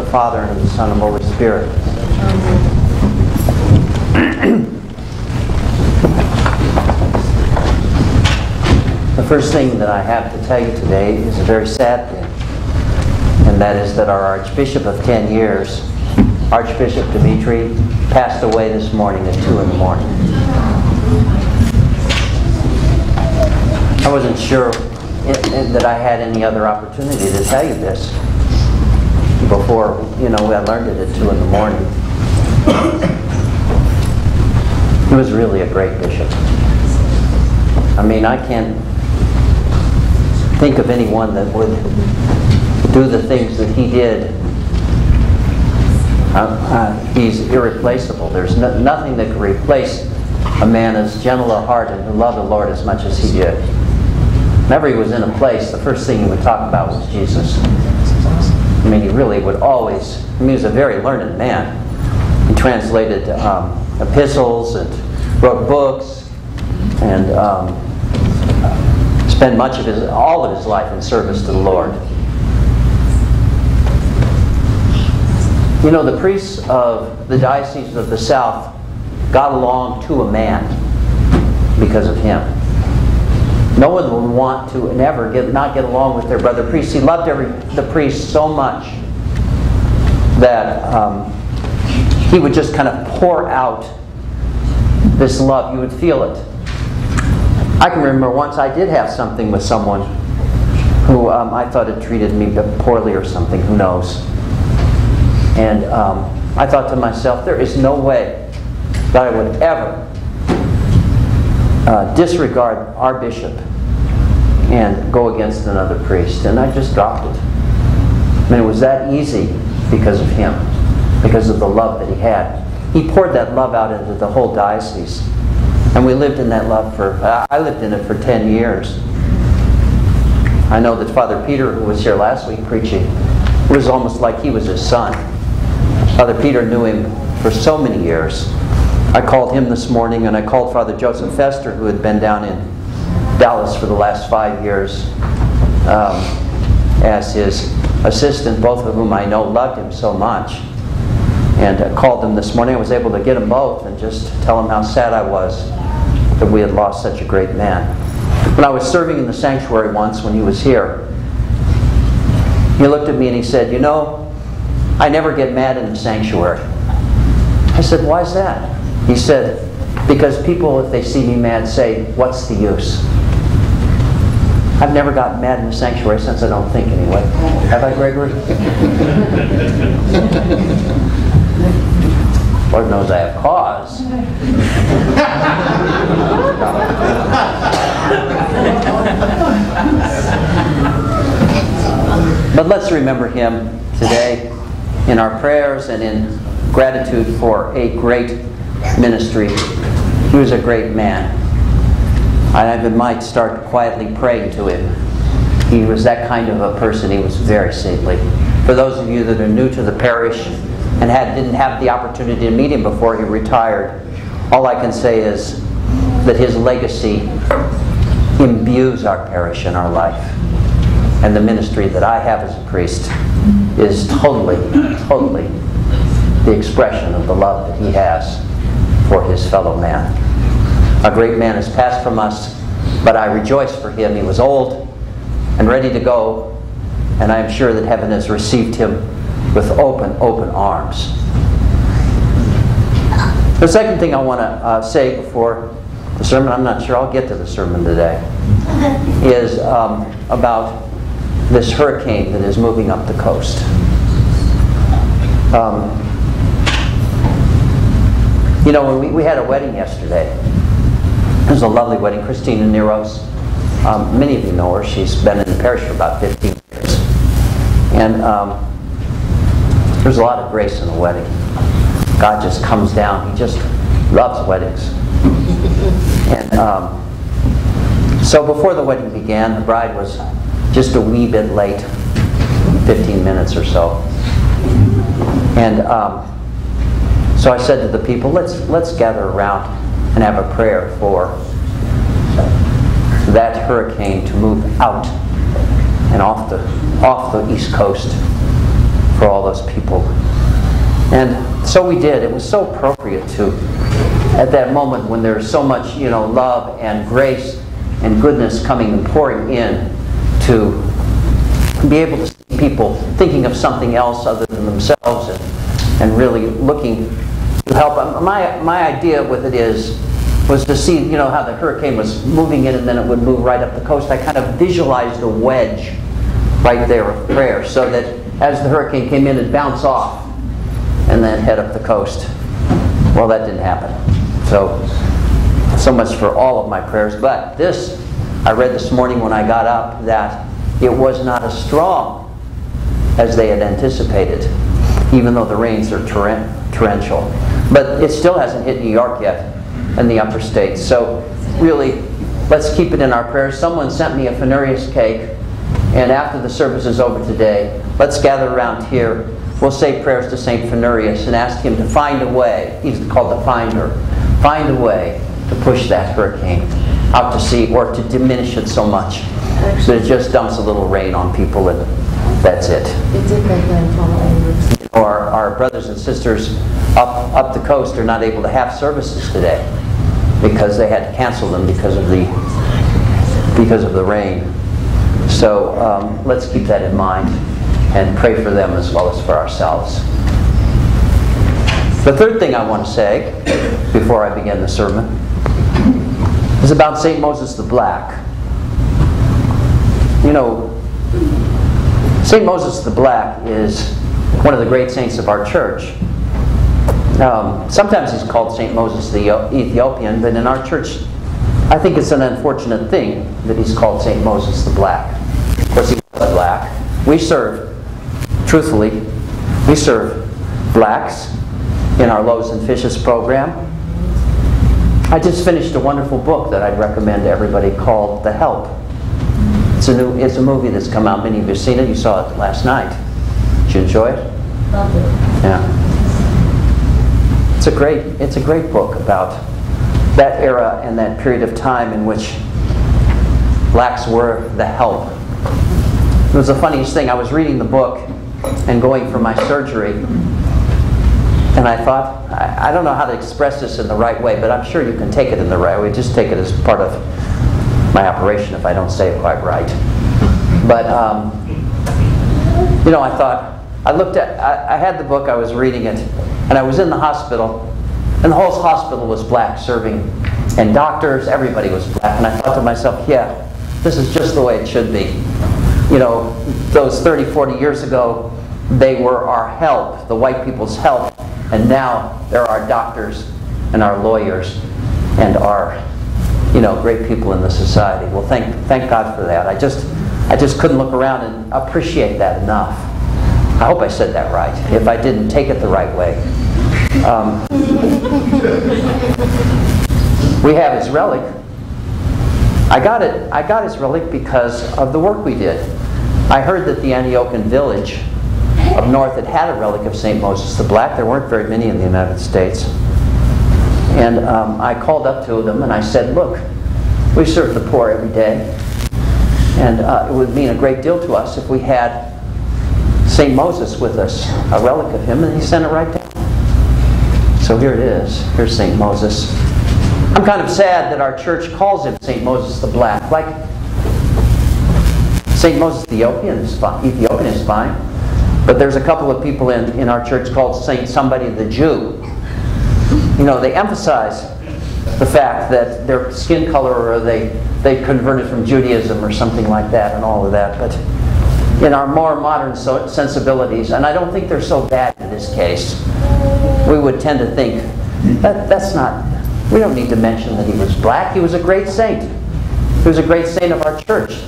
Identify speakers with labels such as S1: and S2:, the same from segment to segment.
S1: the Father, and of the Son, and Holy Spirit. The first thing that I have to tell you today is a very sad thing, and that is that our Archbishop of 10 years, Archbishop Dimitri, passed away this morning at 2 in the morning. I wasn't sure that I had any other opportunity to tell you this before, I learned it at 2 in the morning. He was really a great bishop. I mean, I can't think of anyone that would do the things that he did. He's irreplaceable. There's nothing that can replace a man as gentle of heart and who loved the Lord as much as he did. Whenever he was in a place, the first thing he would talk about was Jesus. I mean, he really would always, he was a very learned man. He translated epistles and wrote books and spent all of his life in service to the Lord. The priests of the Diocese of the South got along to a man because of him. No one would want to never not get along with their brother priests. He loved the priests so much that he would just kind of pour out this love. You would feel it. I can remember once I did have something with someone who I thought had treated me poorly or something, who knows. And I thought to myself, there is no way that I would ever disregard our bishop and go against another priest. And I just dropped it. I mean, it was that easy because of him, because of the love that he had. He poured that love out into the whole diocese. And we lived in that love I lived in it for 10 years. I know that Father Peter, who was here last week preaching, it was almost like he was his son. Father Peter knew him for so many years. I called him this morning, and I called Father Joseph Fester, who had been down in Dallas for the last 5 years as his assistant, both of whom I know loved him so much. And I called them this morning. I was able to get them both and just tell them how sad I was that we had lost such a great man. When I was serving in the sanctuary once when he was here, he looked at me and he said, I never get mad in the sanctuary. I said, why is that? He said, because people, if they see me mad, say, what's the use? I've never gotten mad in the sanctuary since I don't think anyway. Have I, Gregory? Lord knows I have cause. But let's remember him today in our prayers and in gratitude for a great ministry. He was a great man. I might start quietly praying to him. He was that kind of a person. He was very saintly. For those of you that are new to the parish and didn't have the opportunity to meet him before he retired, all I can say is that his legacy imbues our parish and our life. And the ministry that I have as a priest is totally the expression of the love that he has for his fellow man. A great man has passed from us, but I rejoice for him. He was old and ready to go, and I am sure that heaven has received him with open arms. The second thing I want to say before the sermon, I'm not sure I'll get to the sermon today, is about this hurricane that is moving up the coast. We had a wedding yesterday. It was a lovely wedding. Christina Neros. Many of you know her. She's been in the parish for about 15 years. And there's a lot of grace in the wedding. God just comes down. He just loves weddings. And so before the wedding began, the bride was just a wee bit late, 15 minutes or so. And so I said to the people, let's gather around and have a prayer for that hurricane to move out and off the East Coast for all those people. And so we did. It was so appropriate to, at that moment when there's so much, love and grace and goodness coming and pouring in, to be able to see people thinking of something else other than themselves and really looking to help. My idea with it was to see, how the hurricane was moving in and then it would move right up the coast. I kind of visualized a wedge right there of prayer so that as the hurricane came in, it'd bounce off and then head up the coast. Well, that didn't happen. So much for all of my prayers. But this, I read this morning when I got up, that it was not as strong as they had anticipated, even though the rains are torrential. But it still hasn't hit New York yet in the upper states. So really, let's keep it in our prayers. Someone sent me a Fenurius cake, and after the service is over today, let's gather around here. We'll say prayers to St. Fenurius and ask him to find a way. He's called the finder. Find a way to push that hurricane out to sea, or to diminish it so much that it just dumps a little rain on people and that's it.
S2: It did make landfall.
S1: Or our brothers and sisters up the coast are not able to have services today because they had to cancel them because of the rain. So let's keep that in mind and pray for them as well as for ourselves. The third thing I want to say before I begin the sermon is about St. Moses the Black. St. Moses the Black is one of the great saints of our church. Sometimes he's called St. Moses the Ethiopian, but in our church, I think it's an unfortunate thing that he's called St. Moses the Black. Of course, he was black. Truthfully, we serve blacks in our Loaves and Fishes program. I just finished a wonderful book that I'd recommend to everybody called The Help. It's a movie that's come out. Many of you have seen it. You saw it last night. Did you enjoy it?
S2: Loved it.
S1: Yeah. It's a great book about that era and that period of time in which blacks were the help. It was the funniest thing. I was reading the book and going for my surgery, and I thought, I don't know how to express this in the right way, but I'm sure you can take it in the right way. Just take it as part of my operation if I don't say it quite right. But, I thought, I had the book, I was reading it, and I was in the hospital, and the whole hospital was black serving, and doctors, everybody was black, and I thought to myself, yeah, this is just the way it should be. Those 30, 40 years ago, they were our help, the white people's help, and now they're our doctors and our lawyers and our, great people in the society. Well, thank God for that. I just couldn't look around and appreciate that enough. I hope I said that right. If I didn't, take it the right way. We have his relic. I got his relic because of the work we did. I heard that the Ethiopian village up north had a relic of St. Moses the Black. There weren't very many in the United States. And I called up to them and I said, look, we serve the poor every day. And it would mean a great deal to us if we had St. Moses with us, a relic of him, and he sent it right down. So here it is. Here's St. Moses. I'm kind of sad that our church calls him St. Moses the Black. Like, St. Moses the Ethiopian is fine. But there's a couple of people in our church called Saint somebody the Jew. They emphasize the fact that their skin color, or they converted from Judaism or something like that, and all of that. But in our more modern sensibilities, and I don't think they're so bad in this case, we would tend to think that's not. We don't need to mention that he was black. He was a great saint. He was a great saint of our church,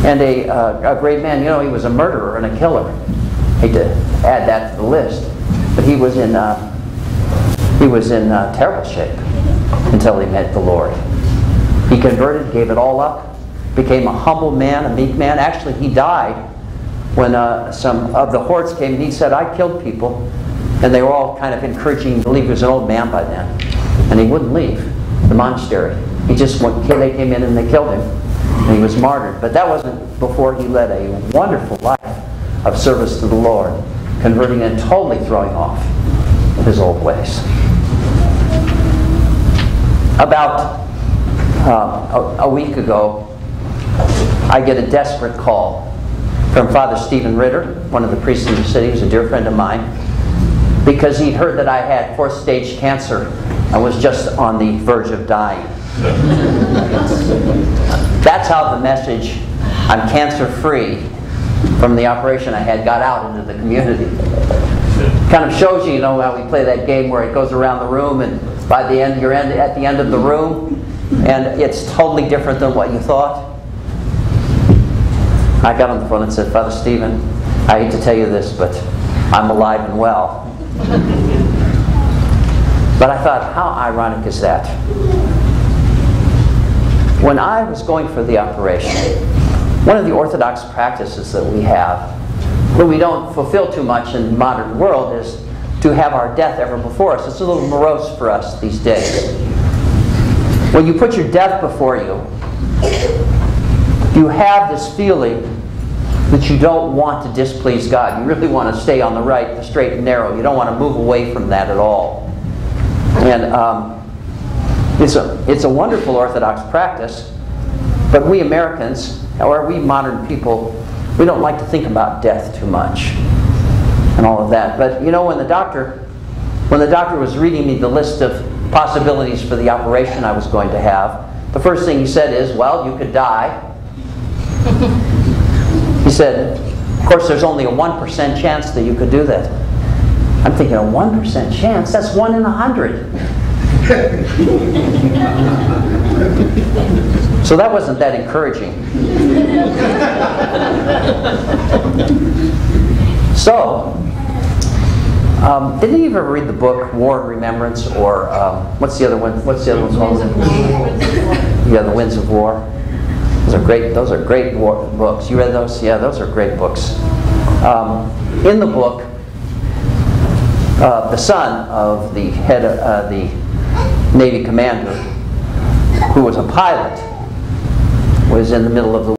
S1: and a great man. He was a murderer and a killer. I hate to add that to the list, but he was in terrible shape until he met the Lord. He converted, gave it all up, became a humble man, a meek man. Actually, he died when some of the hordes came, and he said, I killed people, and they were all kind of encouraging him to leave. He was an old man by then, and he wouldn't leave the monastery. He just went. They came in and they killed him, and he was martyred. But that wasn't before he led a wonderful life of service to the Lord, converting and totally throwing off his old ways. About a week ago, I get a desperate call from Father Stephen Ritter, one of the priests in the city, who's a dear friend of mine, because he'd heard that I had 4th stage cancer and was just on the verge of dying. That's how the message, I'm cancer-free, from the operation I had got out into the community. Kind of shows you, you know, how we play that game where it goes around the room, and by the end, you're at the end of the room, and it's totally different than what you thought. I got on the phone and said, Father Stephen, I hate to tell you this, but I'm alive and well. But I thought, how ironic is that? When I was going for the operation, one of the Orthodox practices that we have, but we don't fulfill too much in the modern world, is to have our death ever before us. It's a little morose for us these days. When you put your death before you, you have this feeling that you don't want to displease God. You really want to stay on the straight and narrow. You don't want to move away from that at all. And it's a wonderful Orthodox practice, but we Americans, or we modern people, we don't like to think about death too much and all of that. But you know, when the doctor was reading me the list of possibilities for the operation I was going to have, the first thing he said is, well, you could die. He said, of course, there's only a 1% chance that you could do that. I'm thinking, a 1% chance? That's 1 in 100. So that wasn't that encouraging. So, did any of you ever read the book War and Remembrance, or what's the other one? What's the other one called? Yeah, The Winds of War. Those are great books. You read those? Yeah, those are great books. In the book, the son of the head of the Navy commander, who was a pilot, was in the middle of the